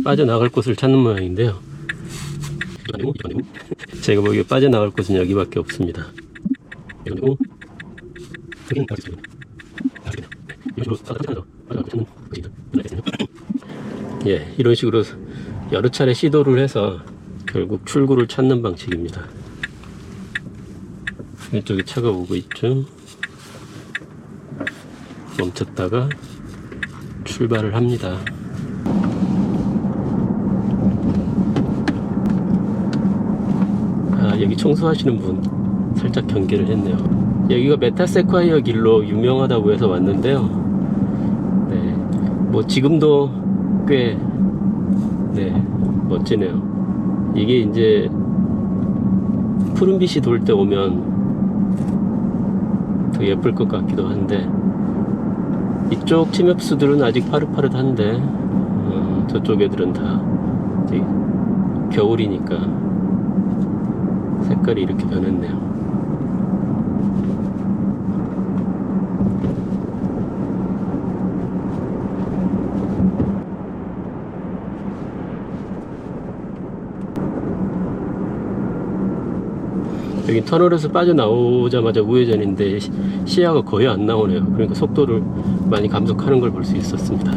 빠져나갈 곳을 찾는 모양인데요. 제가 보기에 빠져나갈 곳은 여기밖에 없습니다. 예, 이런 식으로 여러 차례 시도를 해서 결국 출구를 찾는 방식입니다. 이쪽에 차가 오고 있죠. 멈췄다가 출발을 합니다. 아, 여기 청소하시는 분 살짝 경계를 했네요. 여기가 메타세콰이어 길로 유명하다고 해서 왔는데요. 네, 뭐 지금도 꽤 멋지네요. 이게 이제 푸른빛이 돌 때 오면 더 예쁠 것 같기도 한데, 이쪽 침엽수들은 아직 파릇파릇한데 저쪽 애들은 다 이제 겨울이니까 색깔이 이렇게 변했네요. 여기 터널에서 빠져나오자마자 우회전인데 시야가 거의 안 나오네요. 그러니까 속도를 많이 감속하는 걸 볼 수 있었습니다.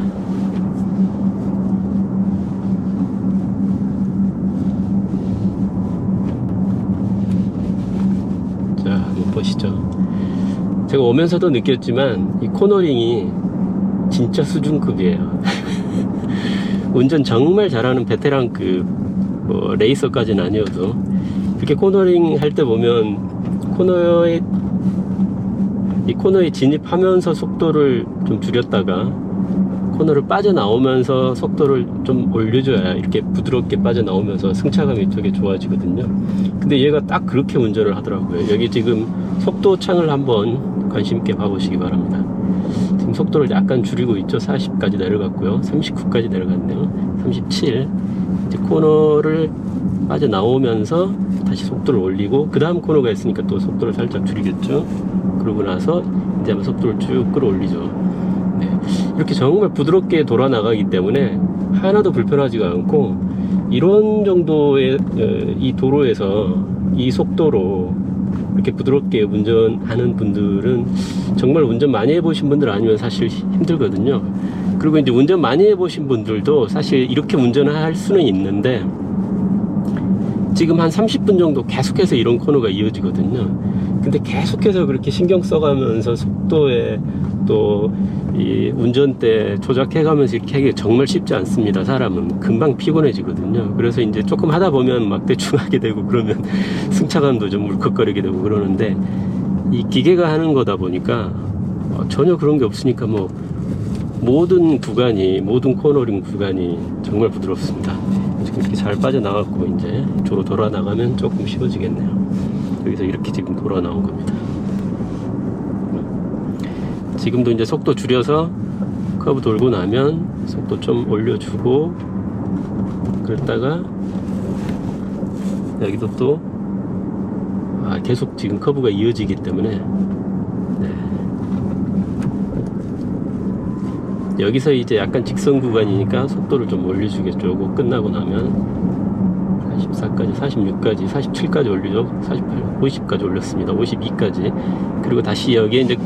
자, 한번 보시죠. 제가 오면서도 느꼈지만 이 코너링이 진짜 수준급이에요. 운전 정말 잘하는 베테랑급, 뭐 레이서까지는 아니어도 이렇게 코너링 할 때 보면 코너에 진입하면서 속도를 좀 줄였다가 코너를 빠져나오면서 속도를 좀 올려줘야 이렇게 부드럽게 빠져나오면서 승차감이 되게 좋아지거든요. 근데 얘가 딱 그렇게 운전을 하더라고요. 여기 지금 속도 창을 한번 관심 있게 봐보시기 바랍니다. 지금 속도를 약간 줄이고 있죠. 40까지 내려갔고요. 39까지 내려갔네요. 37. 이제 코너를 빠져나오면서 다시 속도를 올리고, 그 다음 코너가 있으니까 또 속도를 살짝 줄이겠죠. 그러고 나서 이제 한번 속도를 쭉 끌어올리죠. 네. 이렇게 정말 부드럽게 돌아 나가기 때문에 하나도 불편하지가 않고, 이런 정도의 이 도로에서 이 속도로 이렇게 부드럽게 운전하는 분들은 정말 운전 많이 해보신 분들 아니면 사실 힘들거든요. 그리고 이제 운전 많이 해보신 분들도 사실 이렇게 운전을 할 수는 있는데, 지금 한 30분 정도 계속해서 이런 코너가 이어지거든요. 근데 계속해서 그렇게 신경 써가면서 속도에 또 이 운전대 조작해가면서 이렇게 하기가 정말 쉽지 않습니다. 사람은 금방 피곤해지거든요. 그래서 이제 조금 하다 보면 막 대충 하게 되고, 그러면 승차감도 좀 울컥거리게 되고 그러는데, 이 기계가 하는 거다 보니까 전혀 그런 게 없으니까 뭐 모든 코너링 구간이 정말 부드럽습니다. 지금 이렇게 잘 빠져나갔고 이제 이쪽으로 돌아 나가면 조금 쉬워지겠네요. 여기서 이렇게 지금 돌아 나온 겁니다. 지금도 이제 속도 줄여서 커브 돌고 나면 속도 좀 올려주고, 그랬다가 여기도 또 계속 지금 커브가 이어지기 때문에 여기서 이제 약간 직선 구간이니까 속도를 좀 올려주겠죠. 요거 끝나고 나면 44까지, 46까지, 47까지 올리죠. 48, 50까지 올렸습니다. 52까지. 그리고 다시 여기에 이제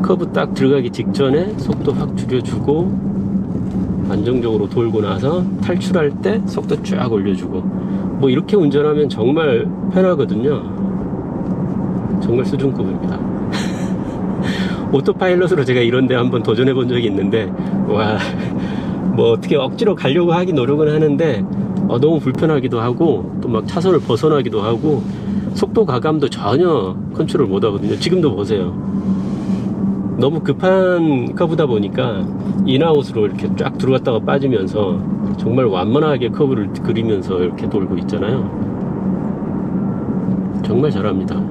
커브 딱 들어가기 직전에 속도 확 줄여주고, 안정적으로 돌고 나서 탈출할 때 속도 쫙 올려주고, 뭐 이렇게 운전하면 정말 편하거든요. 정말 수준급입니다. 오토파일럿으로 제가 이런데 한번 도전해 본 적이 있는데, 와, 뭐 어떻게 억지로 가려고 하기 노력은 하는데 너무 불편하기도 하고, 또 막 차선을 벗어나기도 하고, 속도 가감도 전혀 컨트롤 못 하거든요. 지금도 보세요. 너무 급한 커브다 보니까 인아웃으로 이렇게 쫙 들어갔다가 빠지면서 정말 완만하게 커브를 그리면서 이렇게 돌고 있잖아요. 정말 잘합니다.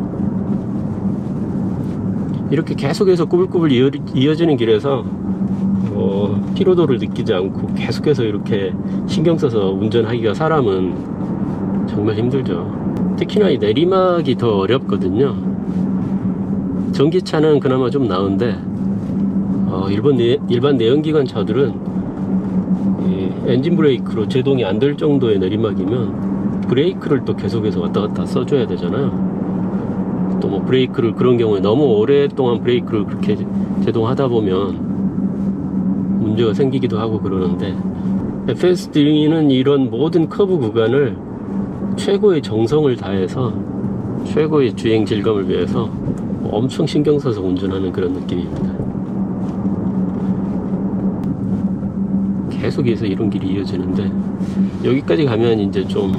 이렇게 계속해서 꾸불꾸불 이어지는 길에서 피로도를 느끼지 않고 계속해서 이렇게 신경 써서 운전하기가 사람은 정말 힘들죠. 특히나 이 내리막이 더 어렵거든요. 전기차는 그나마 좀 나은데 일반 내연기관 차들은 엔진 브레이크로 제동이 안 될 정도의 내리막이면 브레이크를 또 계속해서 왔다 갔다 써줘야 되잖아요. 또 뭐 브레이크를 그런 경우에 너무 오랫동안 브레이크를 그렇게 제동하다 보면 문제가 생기기도 하고 그러는데, FSD는 이런 모든 커브 구간을 최고의 정성을 다해서 최고의 주행 질감을 위해서 엄청 신경 써서 운전하는 그런 느낌입니다. 계속해서 이런 길이 이어지는데, 여기까지 가면 이제 좀,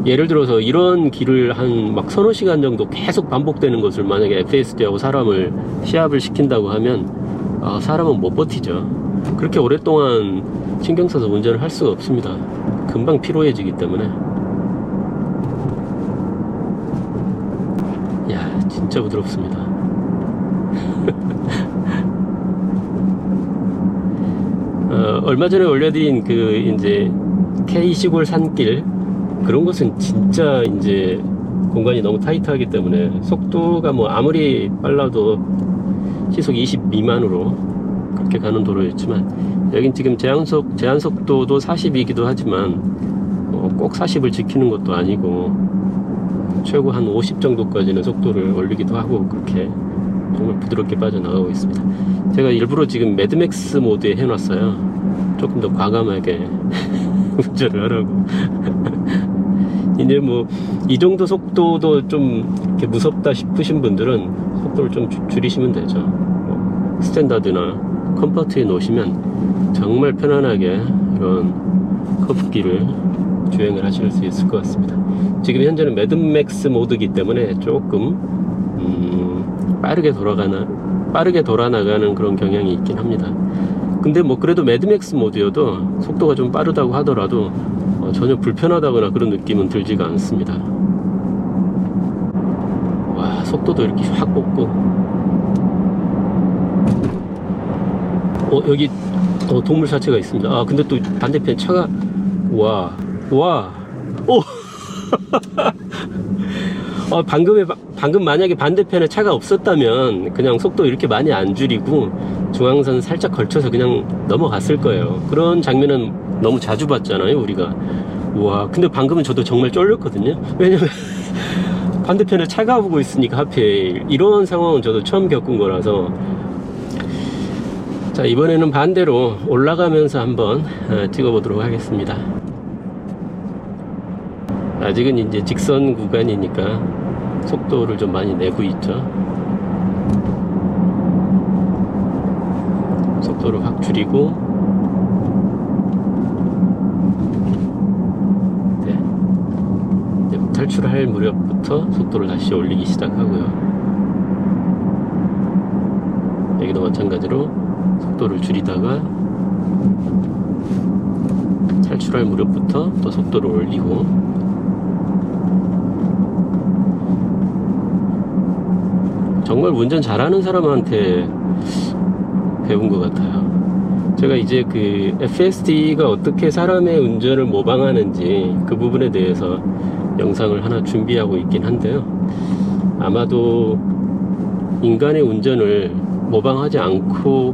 예를 들어서 이런 길을 한 막 서너 시간 정도 계속 반복되는 것을 만약에 FSD하고 사람을 시합을 시킨다고 하면 사람은 못 버티죠. 그렇게 오랫동안 신경 써서 운전을 할 수가 없습니다. 금방 피로해지기 때문에. 야, 진짜 부드럽습니다. 얼마 전에 올려드린 그 이제 K 시골 산길, 그런 것은 진짜 이제 공간이 너무 타이트하기 때문에 속도가 뭐 아무리 빨라도 시속 20 미만으로 그렇게 가는 도로였지만, 여긴 지금 제한 속도도 40이기도 하지만 꼭 40을 지키는 것도 아니고 최고 한 50 정도까지는 속도를 올리기도 하고, 그렇게 정말 부드럽게 빠져나가고 있습니다. 제가 일부러 지금 매드맥스 모드에 해놨어요. 조금 더 과감하게 운전을 하라고. 이제 뭐 이 정도 속도도 좀 이렇게 무섭다 싶으신 분들은 속도를 좀 줄이시면 되죠. 스탠다드나 컴포트에 놓으시면 정말 편안하게 이런 커브길을 주행을 하실 수 있을 것 같습니다. 지금 현재는 매드맥스 모드이기 때문에 조금 빠르게 돌아나가는 그런 경향이 있긴 합니다. 근데 뭐 그래도 매드맥스 모드여도 속도가 좀 빠르다고 하더라도 전혀 불편하다거나 그런 느낌은 들지가 않습니다. 와, 속도도 이렇게 확 뽑고. 여기 동물 사체가 있습니다. 근데 또 반대편 차가 오 방금 만약에 반대편에 차가 없었다면 그냥 속도 이렇게 많이 안 줄이고 중앙선 살짝 걸쳐서 그냥 넘어갔을 거예요. 그런 장면은 너무 자주 봤잖아요, 우리가. 우와, 근데 방금은 저도 정말 쫄렸거든요. 왜냐면 반대편에 차가 오고 있으니까 하필. 이런 상황은 저도 처음 겪은 거라서. 자, 이번에는 반대로 올라가면서 한번 찍어보도록 하겠습니다. 아직은 이제 직선 구간이니까 속도를 좀 많이 내고 있죠. 속도를 확 줄이고, 네, 이제 탈출할 무렵부터 속도를 다시 올리기 시작하고요. 여기도 마찬가지로 속도를 줄이다가 탈출할 무렵부터 또 속도를 올리고. 정말 운전 잘하는 사람한테 배운 것 같아요. 제가 이제 그 FSD가 어떻게 사람의 운전을 모방하는지 그 부분에 대해서 영상을 하나 준비하고 있긴 한데요. 아마도 인간의 운전을 모방하지 않고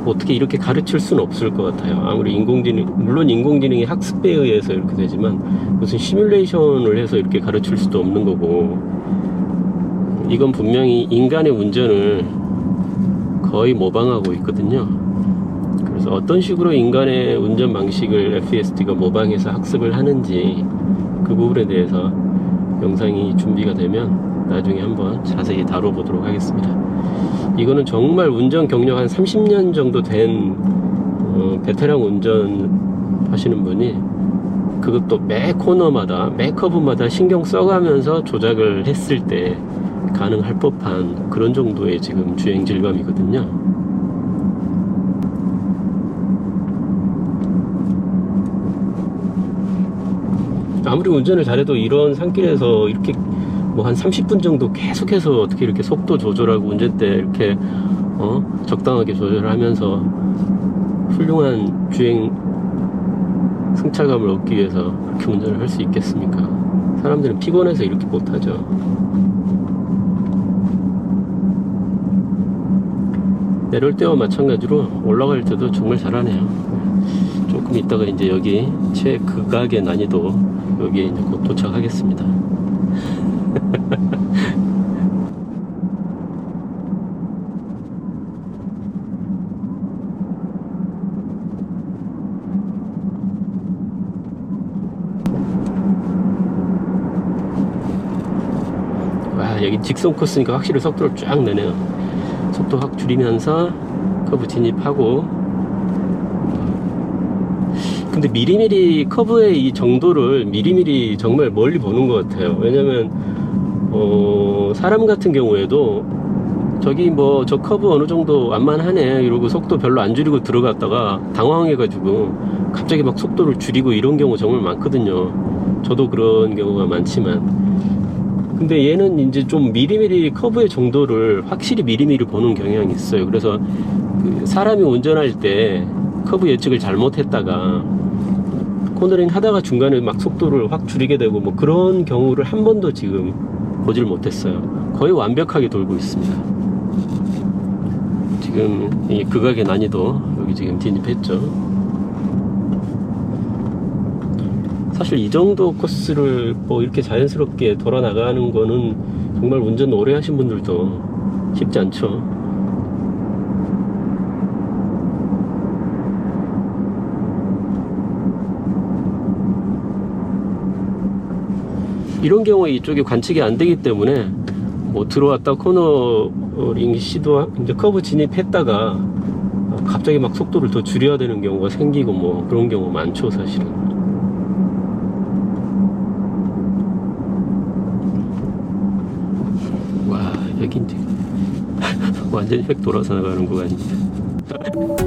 어떻게 이렇게 가르칠 수는 없을 것 같아요. 아무리 물론 인공지능의 학습에 의해서 이렇게 되지만 무슨 시뮬레이션을 해서 이렇게 가르칠 수도 없는 거고, 이건 분명히 인간의 운전을 거의 모방하고 있거든요. 그래서 어떤 식으로 인간의 운전 방식을 FSD가 모방해서 학습을 하는지 그 부분에 대해서 영상이 준비가 되면 나중에 한번 자세히 다뤄보도록 하겠습니다. 이거는 정말 운전 경력 한 30년 정도 된 베테랑 운전 하시는 분이, 그것도 매 코너마다 매 커브마다 신경 써가면서 조작을 했을 때 가능할 법한 그런 정도의 지금 주행 질감이거든요. 아무리 운전을 잘해도 이런 산길에서 이렇게 뭐 한 30분 정도 계속해서 어떻게 이렇게 속도 조절하고 운전대 이렇게 적당하게 조절하면서 훌륭한 주행 승차감을 얻기 위해서 그렇게 운전을 할 수 있겠습니까? 사람들은 피곤해서 이렇게 못하죠. 내려올 때와 마찬가지로 올라갈 때도 정말 잘하네요. 조금 있다가 이제 여기 최극악의 난이도 여기에 이제 곧 도착하겠습니다. 와, 여기 직선 코스니까 확실히 속도를 쫙 내네요. 속도 확 줄이면서 커브 진입하고, 근데 미리미리 커브의 이 정도를 미리미리 정말 멀리 보는 것 같아요. 왜냐면 사람 같은 경우에도 저기 뭐 저 커브 어느 정도 완만하네 이러고 속도 별로 안 줄이고 들어갔다가 당황해가지고 갑자기 막 속도를 줄이고 이런 경우 정말 많거든요. 저도 그런 경우가 많지만, 근데 얘는 이제 좀 미리미리 커브의 정도를 확실히 미리미리 보는 경향이 있어요. 그래서 그 사람이 운전할 때 커브 예측을 잘못했다가 코너링 하다가 중간에 막 속도를 확 줄이게 되고 뭐 그런 경우를 한 번도 지금 보질 못했어요. 거의 완벽하게 돌고 있습니다. 지금 이 극악의 난이도 여기 지금 진입했죠. 사실 이 정도 코스를 뭐 이렇게 자연스럽게 돌아 나가는 거는 정말 운전 오래 하신 분들도 쉽지 않죠. 이런 경우에 이쪽이 관측이 안 되기 때문에 뭐 들어왔다 코너링 시도 이제 커브 진입했다가 갑자기 막 속도를 더 줄여야 되는 경우가 생기고 뭐 그런 경우 많죠, 사실은. 와, 여기 이제 완전히 획 돌아서 나가는 구간입니다.